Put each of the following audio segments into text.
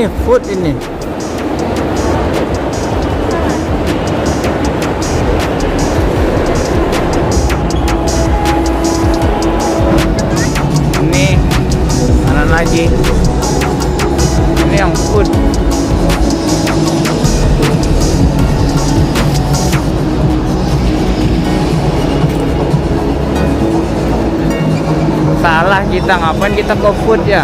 Ini food ini. Ini mana lagi? Ini yang food. Salah kita, ngapain kita ke food ya?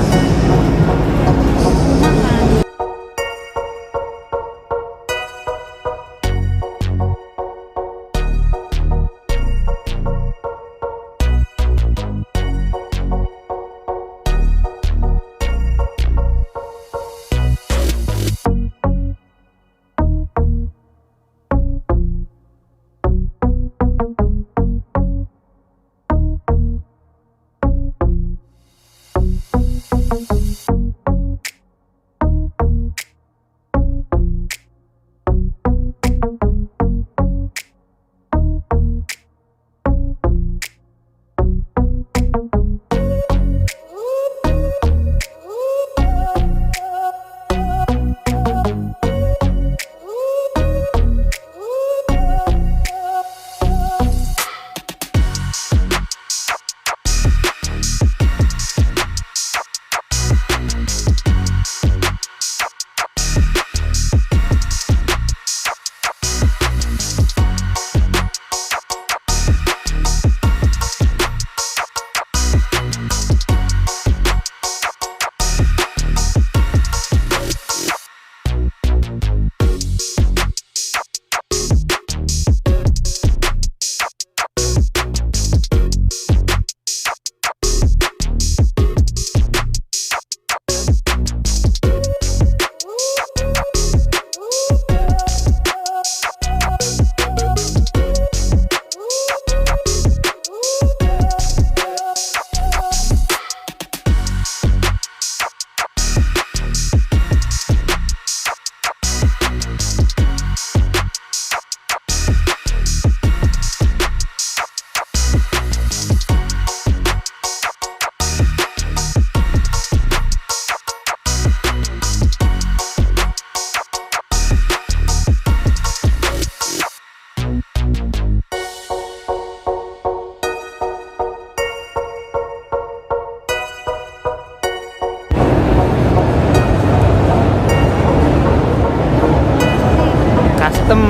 Custom.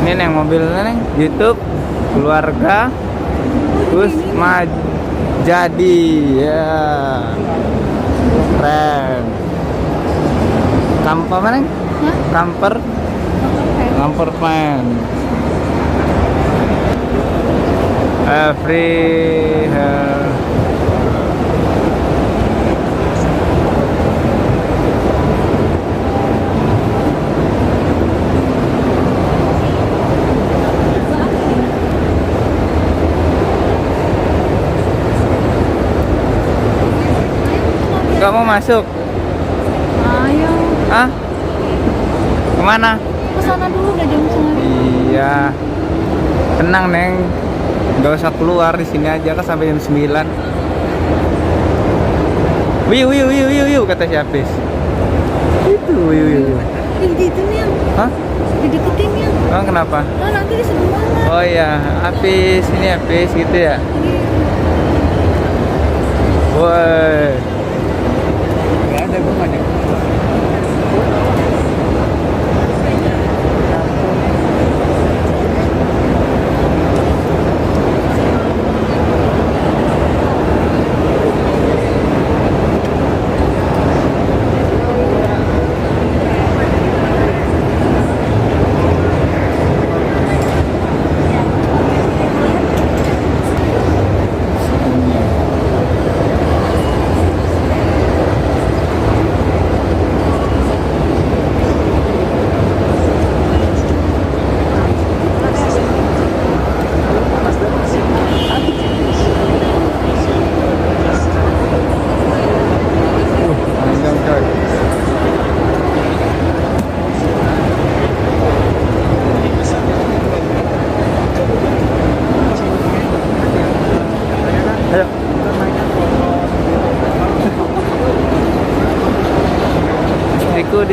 Ini neng mobilnya neng YouTube keluarga terus jadi ya keren. Kamper mana? Kamper. Kamper fan. Every Gak mau masuk? Ayo. Hah? Kemana? Ke sana dulu udah jam 9. Iya. Tenang neng, gak usah keluar, di sini aja kan sampai jam 9. Wiu kata si Apis. Itu wiu. Gitu nih. Hah? Dideketin ya. Oh kenapa? Nah, nanti di sebelah. Oh iya, Apis ini Apis gitu ya. Woi. Gak ada gue nggak ada.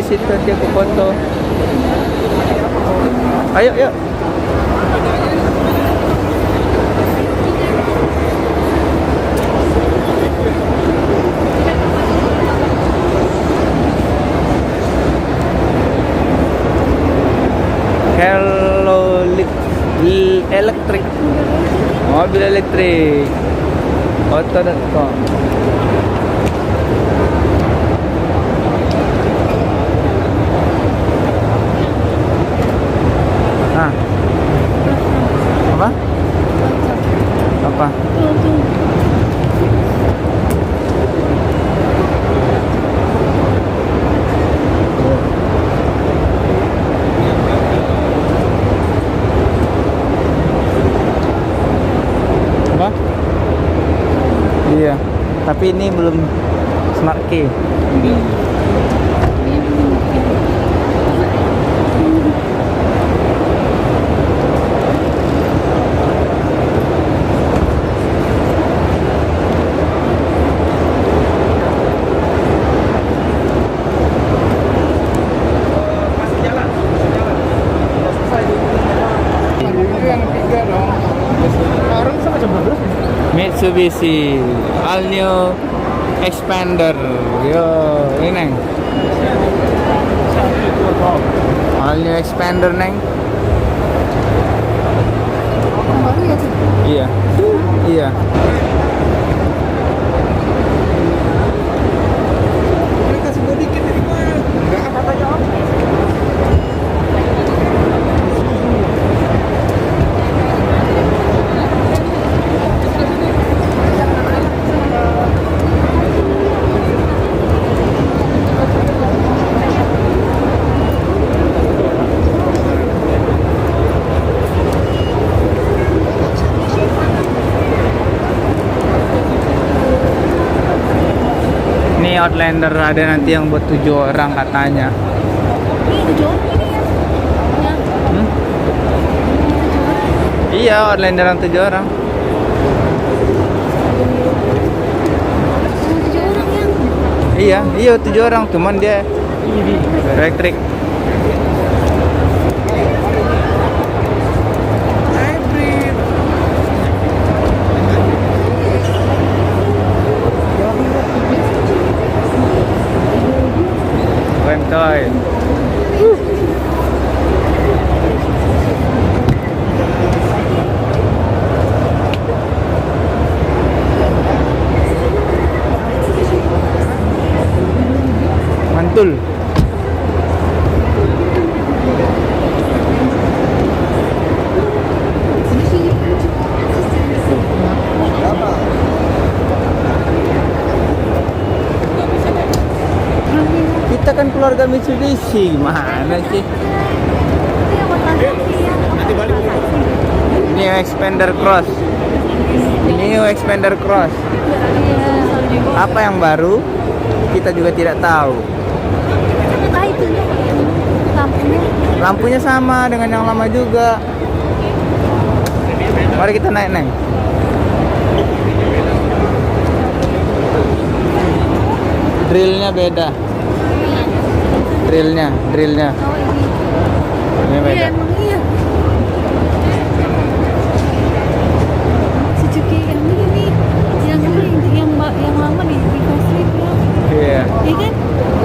di situ nanti aku foto. Ayo, yuk. Hello Electric. Mobil elektrik. Auto.com. Ah. Apa? Apa? Tuh. Apa? Iya. Tapi ini belum smart key. Mitsubishi all new Expander. Yo, ini Neng. All new Expander, Neng. Yang baru ya tuh. Iya. Iya. Kasih gue dikit dari mana? Enggak katanya apa? Ini Outlander ada nanti yang buat 7 orang katanya. Ini tujuh orang ini ya. Ya. Hmm? Iya, Outlander yang 7 orang. Tujuh orang ya. Iya 7 orang, cuman dia elektrik. Hybrid. Keren coy. Mantul. Kita kan keluarga Mitsubishi, mana sih? Itu yang buat transaksi ya. Nanti balik. New Expander Cross. New Expander Cross. Iya. Apa yang baru? Kita juga tidak tahu. Ah itu lampunya. Lampunya sama dengan yang lama juga. Mari kita naik, Neng. Drillnya beda. Drillnya. Oh ini. Ini Iya beda. emang iya. Suzuki yang ini yang lama di facelift ya. Iya. Iya kan?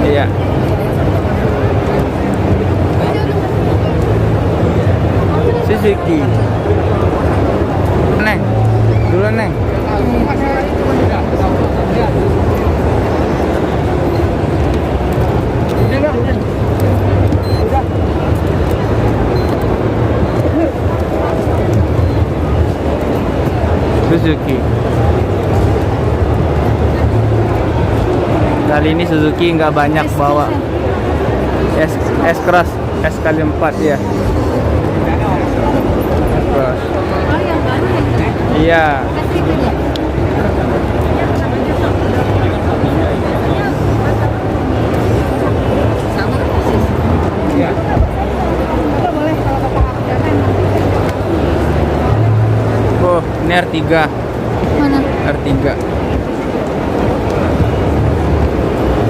Iya. Suzuki. Neng. Dulu, Neng. Suzuki. Kali ini Suzuki nggak banyak bawa S-Cross, S kali 4 ya. S-Cross. Oh yang baru yang Iya. kasih itu ya. Sama persis. Iya. Nggak boleh kalau kakak jangan. Oh, ini R3. Mana? R3.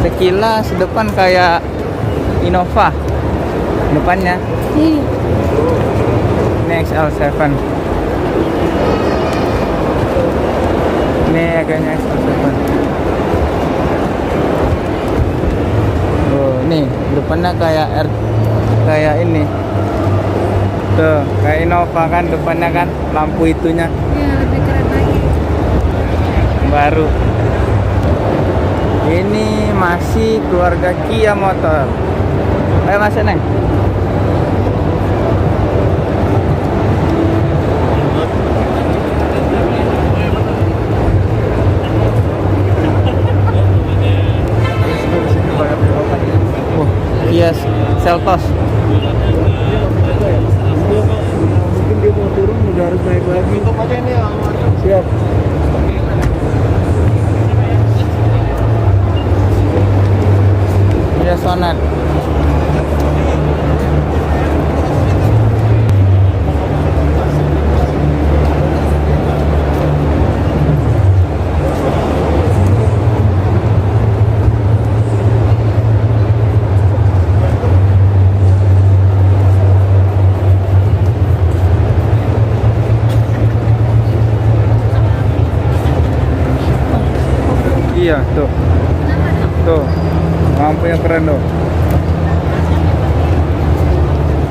Sekilas depan kayak Innova depannya. Iya. Ini XL7. Ini kayaknya XL7. Oh, nih depannya kayak ini. Tuh, kayak Innova kan depannya kan lampu itunya Iya, lebih keren lagi. baru. Ini masih keluarga Kia Motor. Ayo masuk Neng. Oh, Kia Seltos. Mungkin dia mau turun udah harus naik lagi. Tutup aja ini ya. Siap. Kia Sonet. Iya, tuh. Tuh. Lampunya keren tuh.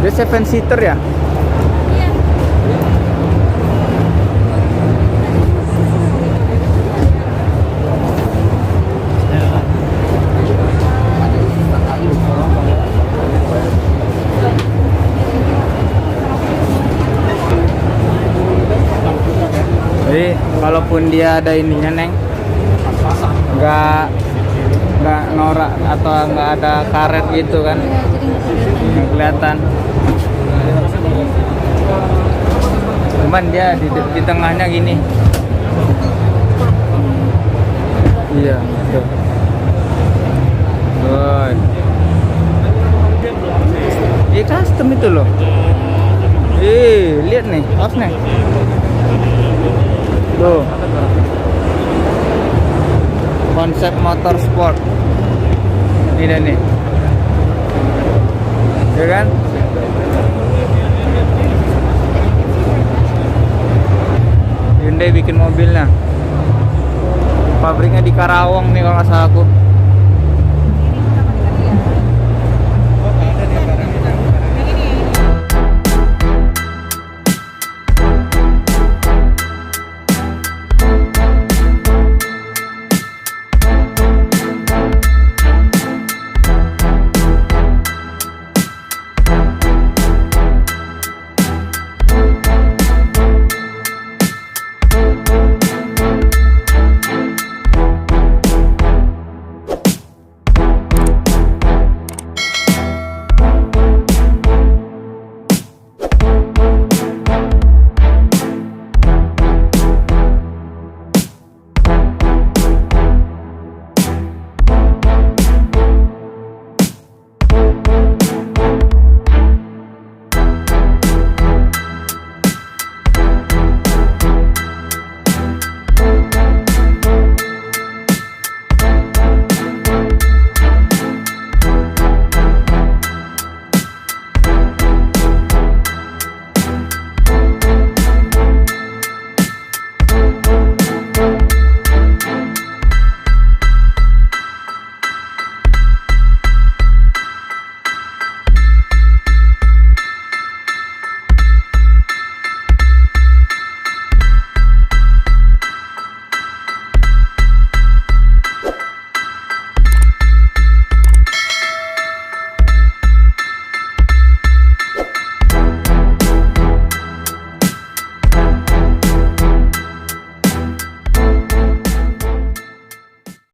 Dia 7 seater ya? Iya. Jadi kalaupun dia ada ininya Neng, nggak norak atau nggak ada karet gitu kan, Iya, jadi nggak kelihatan. nggak kelihatan. Cuman dia di tengahnya gini. Iya, tuh. Tuh. Ini custom itu loh. Lihat nih, awas nih. Tuh. Konsep motor sport. Ini dan nih. Ya kan? Hyundai bikin mobilnya. Pabriknya di Karawang nih kalau nggak salah aku.